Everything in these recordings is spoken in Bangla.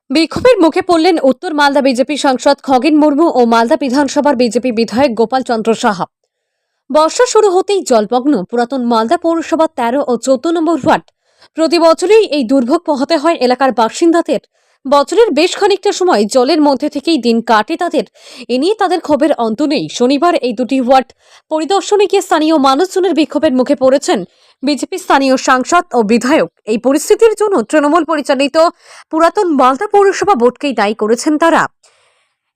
বিক্ষোভের মুখে পড়লেন উত্তর মালদা বিজেপি সাংসদ খগেন মুর্মু ও মালদা বিধানসভার বিজেপি বিধায়ক গোপাল চন্দ্র সাহা। বর্ষা শুরু হতেই জলমগ্ন পুরাতন মালদা পৌরসভা 13 ও 14 নম্বর ওয়ার্ড। প্রতি বছরই এই দুর্ভোগ পোহাতে হয় এলাকার বাসিন্দাদের। বছরের বেশ খানিকটা সময় জলের মধ্যে থেকেই দিন কাটে তাদের। এ নিয়ে তাদের ক্ষোভের অন্ত নেই। শনিবার এই দুটি ওয়ার্ড পরিদর্শনে গিয়ে স্থানীয় মানুষজনের বিক্ষোভের মুখে পড়েছেন বিজেপি স্থানীয় সাংসদ ও বিধায়ক। এই পরিস্থিতির জন্য তৃণমূল পরিচালিত পুরাতন মালদা পৌরসভা বোর্ডকেই দায়ী করেছেন তারা।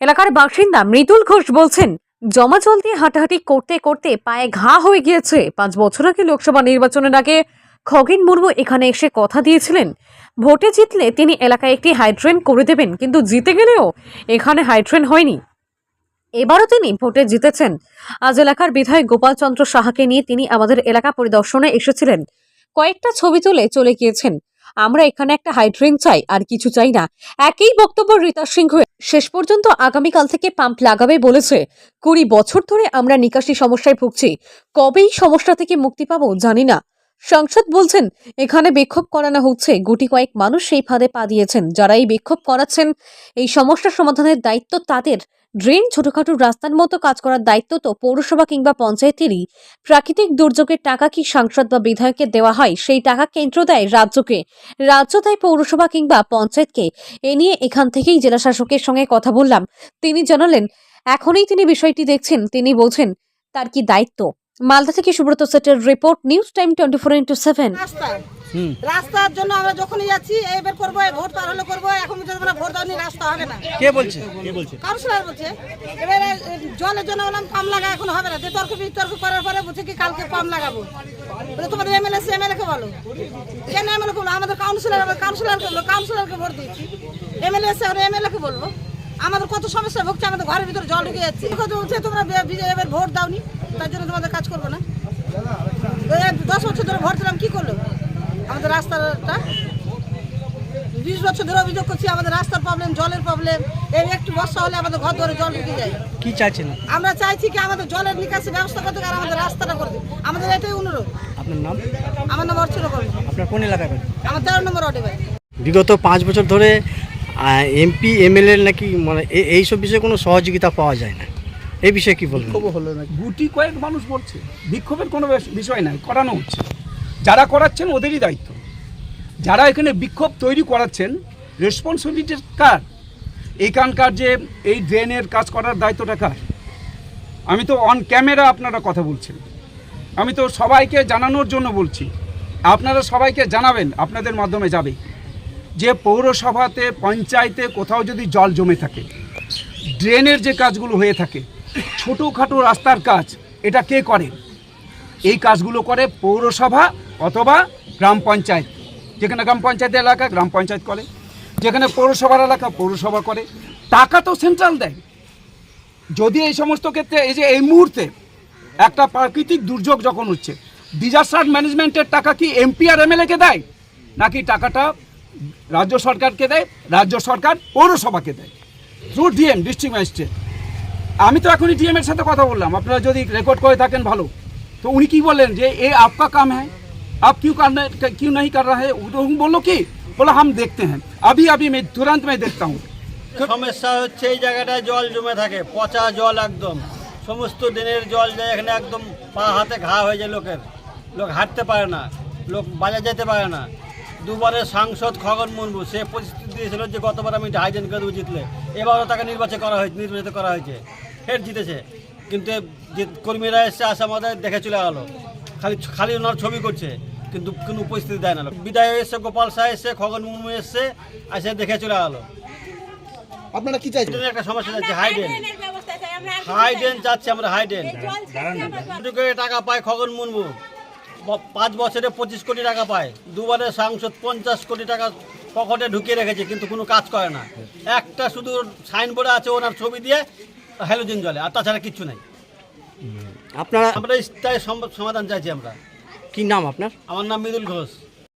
এলাকার বাসিন্দা মৃদুল ঘোষ বলছেন, জমা জল দিয়ে হাঁটাহাঁটি করতে করতে পায়ে ঘা হয়ে গিয়েছে। 5 বছর আগে লোকসভা নির্বাচনের আগে খগেন মুর্মু এখানে এসে কথা দিয়েছিলেন, ভোটে জিতলে তিনি এলাকায় একটি হাইড্রেন করে দেবেন, কিন্তু জিতে গেলেও এখানে হাইড্রেন হয়নি। এবারও তিনি ভোটে জিতেছেন। আজ এলাকার বিধায়ক গোপাল চন্দ্র সাহাকে নিয়ে তিনি আমাদের এলাকা পরিদর্শনে এসেছিলেন। কয়েকটা ছবি তুলে চলে গিয়েছেন। আমরা এখানে একটা হাইড্রেন চাই, আর কিছু চাই না। একই বক্তব্য রীতা সিংহ। শেষ পর্যন্ত আগামীকাল থেকে পাম্প লাগাবে বলেছে। 20 বছর ধরে আমরা নিকাশি সমস্যায় ভুগছি, কবে এই সমস্যা থেকে মুক্তি পাবো জানি না। সাংসদ বলছেন, এখানে বিক্ষোভ করানো হচ্ছে, গুটি কয়েক মানুষ সেই ফাঁদে পা দিয়েছেন। যারা এই বিক্ষোভ করাচ্ছেন, এই সমস্যা সমাধানের দায়িত্ব তাদের। ড্রেন, ছোটখাটো রাস্তার মতো কাজ করার দায়িত্ব তো পৌরসভা কিংবা পঞ্চায়েতেরই। প্রাকৃতিক দুর্যোগের টাকা কি সাংসদ বা বিধায়ককে দেওয়া হয়? সেই টাকা কেন্দ্র দেয় রাজ্যকে, রাজ্য দেয় পৌরসভা কিংবা পঞ্চায়েতকে। এ নিয়ে এখান থেকেই জেলা শাসকের সঙ্গে কথা বললাম। তিনি জানালেন, এখনই তিনি বিষয়টি দেখছেন, তিনি বলছেন তার কি দায়িত্ব। মালদা থেকে সুব্রত সেটের রিপোর্ট, নিউজ টাইম 24x7। রাস্তার জন্য আমরা যখনই যাচ্ছি এইবার করবো, ভোট পার হলে করবো, এখন যদি আমরা ভোট দেওয়া রাস্তা হবে না। কে বলছে? কাউন্সিলর বলছে এবারে জলের জন্য বললাম পাম্প লাগা, এখন হবে না। যে তর্ক বিতর্ক করার পরে বলছে কি কালকে পাম্প লাগাবো। তোমাদের এমএলএ কে বলো, কেন এমএলএ কে বলো? আমাদের কাউন্সিলরকে ভোট দিয়েছি, এমএলএ কে বলবো। আমাদের কত সমস্যা ভুগছে, আমাদের ঘরের ভিতরে জল ঢুকে যাচ্ছে। বলছে তোমরা এবার ভোট দাওনি, তার জন্য তোমাদের কাজ করবো না। 10 বছর ধরে ভোট দিলাম, কি করলো আমাদের রাস্তাটা? 20 বছর ধরে অভিযোগ করছি আমাদের রাস্তার প্রবলেম, জলের প্রবলেম। এই একটু বর্ষা হলে আমাদের ঘর ধরে জল ঢুকে যায়। কি চাইছেন? আমরা চাইছি কি আমাদের জলের নিকাশি ব্যবস্থা করতে, আর আমাদের রাস্তাটা করে দিন। আমাদের এটাই অনুরোধ। আপনার নাম? আমার নাম অর্চনা কর্মী। আপনার কোন এলাকায় বাড়ি? আমার 13 নম্বর ওয়ার্ডে বাড়ি। বিগত 5 বছর ধরে এমপি এমএলএ নাকি মানে এইসব বিষয়ে কোনো সহযোগিতা পাওয়া যায় না, এই বিষয়ে কি বলবেন? বিক্ষোভ হলো না, গুটি কয়েক মানুষ বলছে, বিক্ষোভের কোনো বিষয় নাই, করানো হচ্ছে। যারা করাচ্ছেন ওদেরই দায়িত্ব। যারা এখানে বিক্ষোভ তৈরি করাচ্ছেন, রেসপন্সিবিলিটি কার? এইখানকার যে এই ড্রেনের কাজ করার দায়িত্বটা কার? আমি তো অন ক্যামেরা আপনারা কথা বলছেন, আমি তো সবাইকে জানানোর জন্য বলছি। আপনারা সবাইকে জানাবেন, আপনাদের মাধ্যমে যাবে যে পৌরসভাতে, পঞ্চায়েতে কোথাও যদি জল জমে থাকে, ড্রেনের যে কাজগুলো হয়ে থাকে, ছোটোখাটো রাস্তার কাজ, এটা কে করে? এই কাজগুলো করে পৌরসভা অথবা গ্রাম পঞ্চায়েত। যেখানে গ্রাম পঞ্চায়েত এলাকা গ্রাম পঞ্চায়েত করে, যেখানে পৌরসভার এলাকা পৌরসভা করে। টাকা তো সেন্ট্রাল দেয়। যদি এই সমস্ত ক্ষেত্রে এই যে এই মুহূর্তে একটা প্রাকৃতিক দুর্যোগ যখন হচ্ছে, ডিজাস্টার ম্যানেজমেন্টের টাকা কি এমপি আর এমএলএকে দেয়, নাকি টাকাটা রাজ্য সরকারকে দেয়? রাজ্য সরকার পৌরসভাকে দেয় থ্রু ডিএম, ডিস্ট্রিক্ট ম্যাজিস্ট্রেট। আমি তো এখনই ডিএম এর সাথে কথা বললাম, আপনারা যদি রেকর্ড করে থাকেন ভালো। তো উনি কি বললেন যে ये आपका काम है, आप क्यों नहीं कर रहा है? तो बोलो कि बोला हम देखते हैं, अभी मैं तुरंत मैं देखता हूँ। সমস্যা হচ্ছে এই জায়গাটায় জল জমে থাকে, পচা জল, একদম সমস্ত দিনের জল যায় এখানে, একদম পা হাতে ঘা হয়ে যায় লোকের। লোক হাঁটতে পারে না, লোক বাজার যেতে পারে না। দুবারের সাংসদ খগেন মুর্মু সে পরিস্থিতি দিয়েছিল যে গতবার আমি হাইডেন করে দেবো, জিতলে। এবারও তাকে নির্বাচিত করা হয়েছে, ফের জিতেছে। কিন্তু যে কর্মীরা এসে আসে আমাদের দেখে চলে গেলো, খালি ওনার ছবি করছে, কিন্তু কোনো উপস্থিতি দেয় না। বিদায় এসছে, গোপাল শাহ এসছে, খগেন মুর্মু এসছে, এসে দেখে চলে গেলো। আপনারা কি চাইছেন? একটা সমস্যা যাচ্ছে, হাইডেন চাচ্ছি আমরা, হাইডেন। টাকা পায় খগেন মুর্মু, 5 বছরে 25 কোটি টাকা পায়। দুবারে সাংসদ 50 কোটি টাকা পকেটে ঢুকিয়ে রেখেছে, কিন্তু কোনো কাজ করে না। একটা শুধু সাইনবোর্ডে আছে ওনার ছবি দিয়ে হ্যালোজেন জলে, আর তাছাড়া কিচ্ছু নাই। আপনারা আমরা স্থায়ী সমাধান চাইছি আমরা। কি নাম আপনার? আমার নাম মৃদুল ঘোষ।